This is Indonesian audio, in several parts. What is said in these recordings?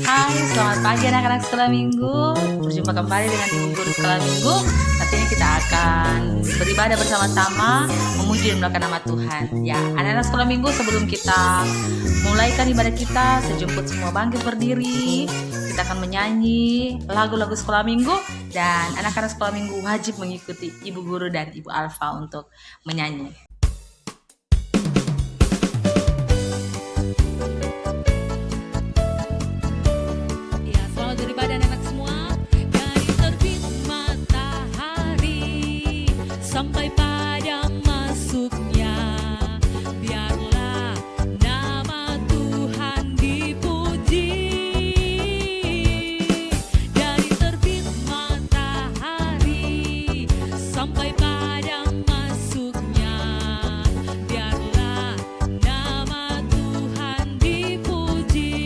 Hai, selamat pagi anak-anak sekolah minggu. Berjumpa kembali dengan Ibu Guru Sekolah Minggu. Saat ini kita akan beribadah bersama-sama, memuji dan melakukan nama Tuhan. Ya, anak-anak sekolah minggu, sebelum kita mulaikan ibadah kita, sejemput semua bangkit berdiri. Kita akan menyanyi lagu-lagu sekolah minggu, dan anak-anak sekolah minggu wajib mengikuti Ibu Guru dan Ibu Alfa untuk menyanyi. Sampai pada masuknya, biarlah nama Tuhan dipuji. Dari terbit matahari sampai pada masuknya, biarlah nama Tuhan dipuji.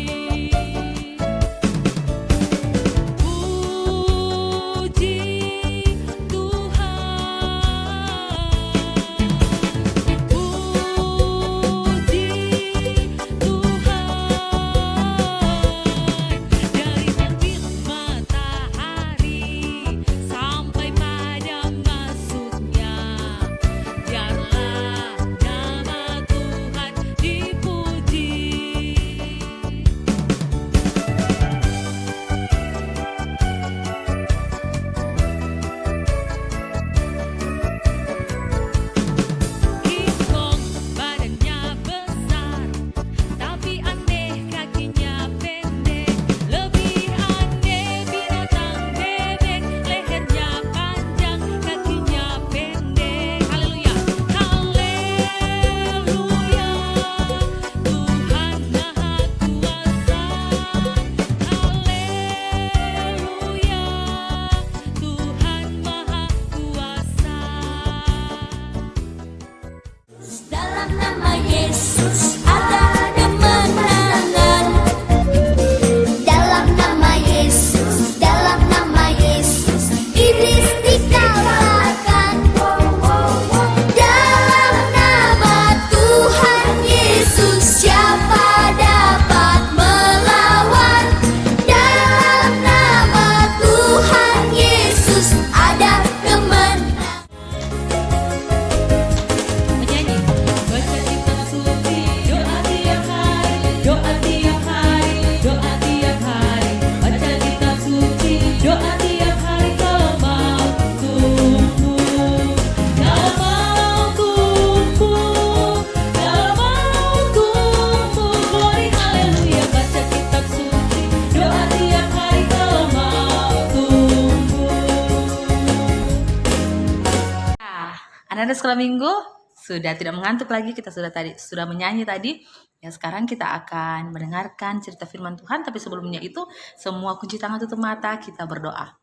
Puji Anak-anak sekolah minggu sudah tidak mengantuk lagi, kita sudah menyanyi tadi. Ya, sekarang kita akan mendengarkan cerita firman Tuhan, tapi sebelumnya itu semua kunci tangan, tutup mata, kita berdoa.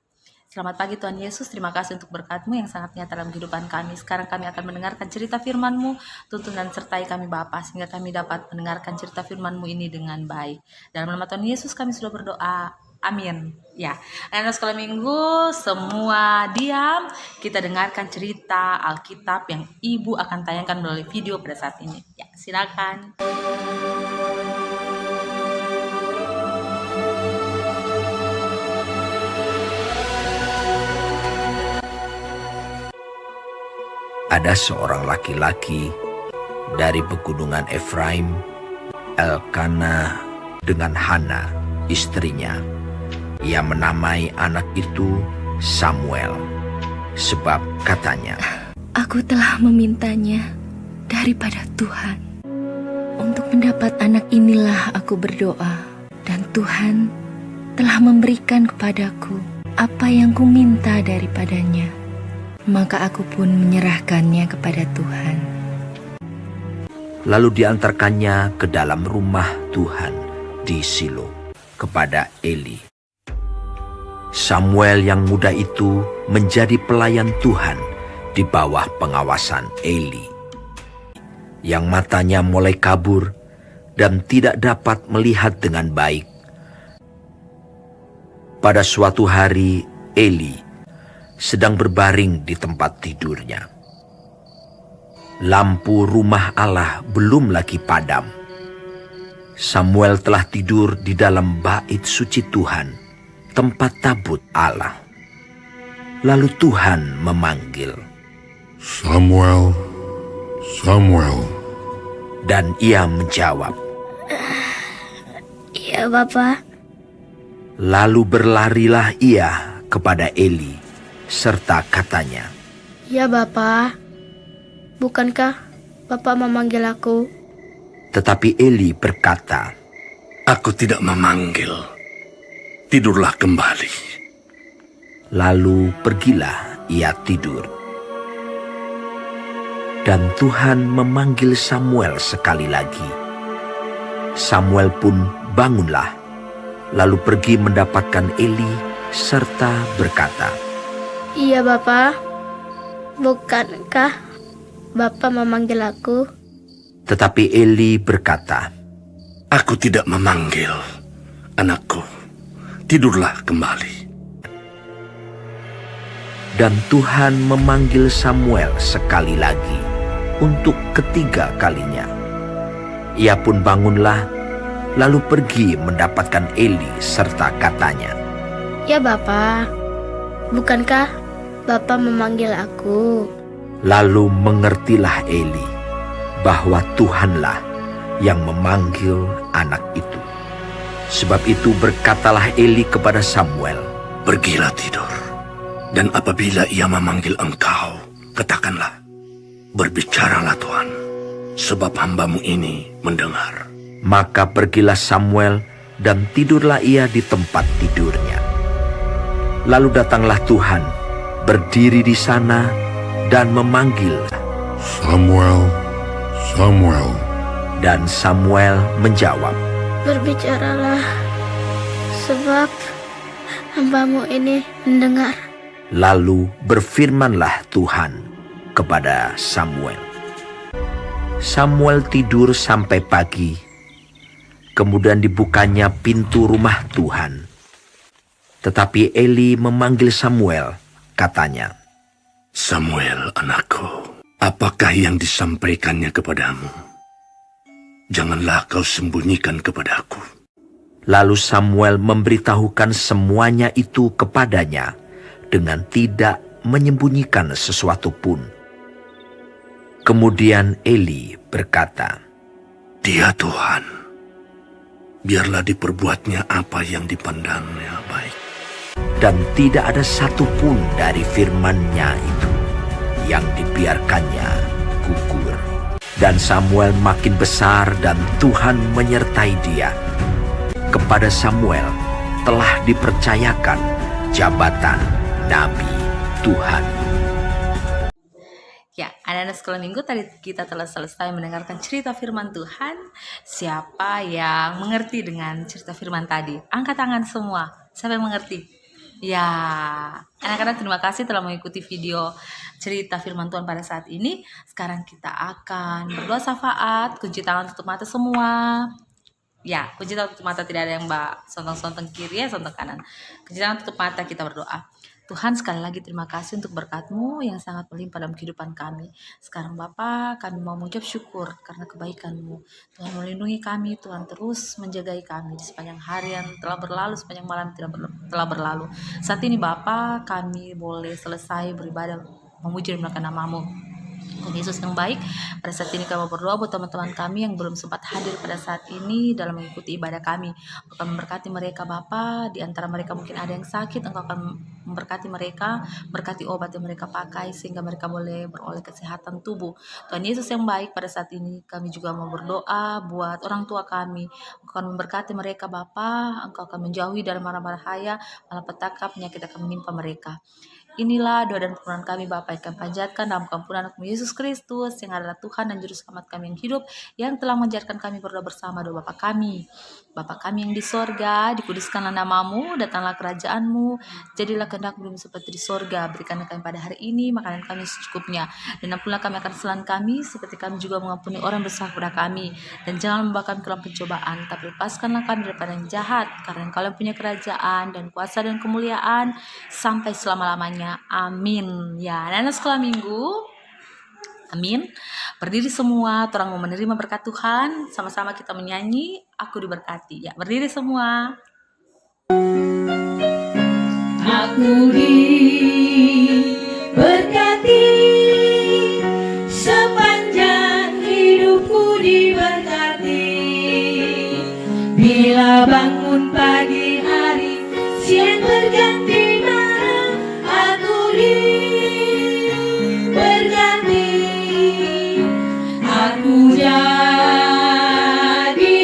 Selamat pagi Tuhan Yesus, terima kasih untuk berkat-Mu yang sangat nyata dalam kehidupan kami. Sekarang kami akan mendengarkan cerita firman-Mu, tuntun dan sertai kami Bapa, sehingga kami dapat mendengarkan cerita firman-Mu ini dengan baik. Dalam nama Tuhan Yesus kami sudah berdoa. Amin. Ya, anak sekolah minggu semua diam. Kita dengarkan cerita Alkitab yang Ibu akan tayangkan melalui video pada saat ini. Ya, silakan. Ada seorang laki-laki dari pegunungan Efraim, Elkana, dengan Hana, istrinya. Ia menamai anak itu Samuel, sebab katanya, "Aku telah memintanya daripada Tuhan. Untuk mendapat anak inilah aku berdoa, dan Tuhan telah memberikan kepadaku apa yang kuminta daripadanya. Maka aku pun menyerahkannya kepada Tuhan." Lalu diantarkannya ke dalam rumah Tuhan di Silo kepada Eli. Samuel yang muda itu menjadi pelayan Tuhan di bawah pengawasan Eli, yang matanya mulai kabur dan tidak dapat melihat dengan baik. Pada suatu hari, Eli sedang berbaring di tempat tidurnya. Lampu rumah Allah belum lagi padam. Samuel telah tidur di dalam bait suci Tuhan, tempat tabut Allah. Lalu Tuhan memanggil, Samuel, Samuel. dan ia menjawab. Iya, Bapak. Lalu berlarilah ia kepada Eli, serta katanya, Ya, Bapak. Bukankah Bapak memanggil aku? tetapi Eli berkata, Aku tidak memanggil. Tidurlah kembali. lalu pergilah ia tidur. Dan Tuhan memanggil Samuel sekali lagi. Samuel pun bangunlah, lalu pergi mendapatkan Eli serta berkata, Iya, Bapak. Bukankah Bapak memanggil aku? tetapi Eli berkata, Aku tidak memanggil. Anakku, tidurlah kembali. dan Tuhan memanggil Samuel sekali lagi untuk ketiga kalinya. Ia pun bangunlah, lalu pergi mendapatkan Eli serta katanya, Ya, Bapak. Bukankah Bapak memanggil aku? lalu mengertilah Eli bahwa Tuhanlah yang memanggil anak itu. Sebab itu berkatalah Eli kepada Samuel, Pergilah tidur. Dan apabila ia memanggil engkau, katakanlah, Berbicaralah Tuhan, sebab hambamu ini mendengar. maka pergilah Samuel dan tidurlah ia di tempat tidurnya. Lalu datanglah Tuhan, berdiri di sana dan memanggil, Samuel, Samuel. dan Samuel menjawab, Berbicaralah, sebab hambamu ini mendengar. Lalu berfirmanlah Tuhan kepada Samuel. Samuel tidur sampai pagi. Kemudian dibukanya pintu rumah Tuhan. Tetapi Eli memanggil Samuel, katanya, Samuel, anakku, apakah yang disampaikannya kepadamu? Janganlah kau sembunyikan kepadaku. Lalu Samuel memberitahukan semuanya itu kepadanya dengan tidak menyembunyikan sesuatu pun. Kemudian Eli berkata, Dia Tuhan, biarlah diperbuatnya apa yang dipandangnya baik. dan tidak ada satupun dari firman-Nya itu yang dibiarkannya gugur. Dan Samuel makin besar dan Tuhan menyertai dia. Kepada Samuel telah dipercayakan jabatan Nabi Tuhan. Ya, anak-anak sekolah minggu tadi kita telah selesai mendengarkan cerita firman Tuhan. Siapa yang mengerti dengan cerita firman tadi? Angkat tangan semua. Siapa yang mengerti? Ya, anak-anak terima kasih telah mengikuti video cerita firman Tuhan pada saat ini. Sekarang kita akan berdoa syafaat, kunci tangan tutup mata semua. Ya, kunci tangan tutup mata, tidak ada yang mbak sontong-sontong kiri ya, sontong kanan. Kunci tangan tutup mata, kita berdoa. Tuhan, sekali lagi terima kasih untuk berkat-Mu yang sangat melimpah dalam kehidupan kami. Sekarang Bapa, kami mau mengucap syukur karena kebaikan-Mu. Tuhan melindungi kami, Tuhan terus menjagai kami di sepanjang hari yang telah berlalu, sepanjang malam telah berlalu. Saat ini Bapa, kami boleh selesai beribadah memuji dan memuliakan nama-Mu. Tuhan Yesus yang baik, pada saat ini kami berdoa buat teman-teman kami yang belum sempat hadir pada saat ini dalam mengikuti ibadah kami. Engkau memberkati mereka Bapa, di antara mereka mungkin ada yang sakit, Engkau akan memberkati mereka, berkati obat yang mereka pakai sehingga mereka boleh beroleh kesehatan tubuh. Tuhan Yesus yang baik, pada saat ini kami juga mau berdoa buat orang tua kami. Engkau akan memberkati mereka Bapa, Engkau akan menjauhi dari mara bahaya, malapetaka, penyakit akan menimpa mereka. Inilah doa dan permohonan kami Bapa yang kami panjatkan dalam kampunan Anak Yesus Kristus yang adalah Tuhan dan Juru Selamat kami yang hidup, yang telah mengajarkan kami berdoa bersama. Doa Bapa kami. Bapa kami yang di sorga, dikuduskanlah nama-Mu, datanglah kerajaan-Mu, jadilah kehendak-Mu seperti di sorga. Berikanlah kami pada hari ini makanan kami secukupnya, dan ampunilah kami akan kesalahan kami, seperti kami juga mengampuni orang bersalah kepada kami. Dan jangan membawa kami ke dalam pencobaan, tapi lepaskanlah kami daripada yang jahat, karena Engkau yang punya kerajaan dan kuasa dan kemuliaan sampai selama-lamanya. Amin. Ya, anak-anak sekolah minggu, Amin. Berdiri semua, orang mau menerima berkat Tuhan. Sama-sama kita menyanyi, aku diberkati. Ya, berdiri semua. Aku diberkati, sepanjang hidupku diberkati. Bila bangun pagi hari, siang berganti malam, aku diberkati. Aku jadi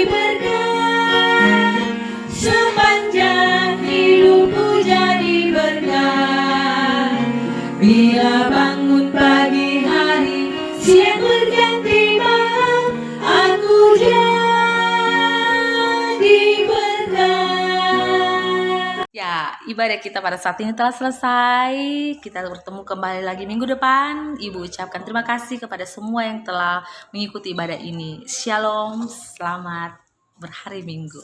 berkat, sepanjang hidupku jadi berkat. Bila bangun pagi hari, siang berganti malam, aku jadi berkat. Ya, ibadah kita pada saat ini telah selesai. Kita bertemu kembali lagi minggu depan. Ibu ucapkan terima kasih kepada semua yang telah mengikuti ibadah ini. Shalom, selamat berhari Minggu.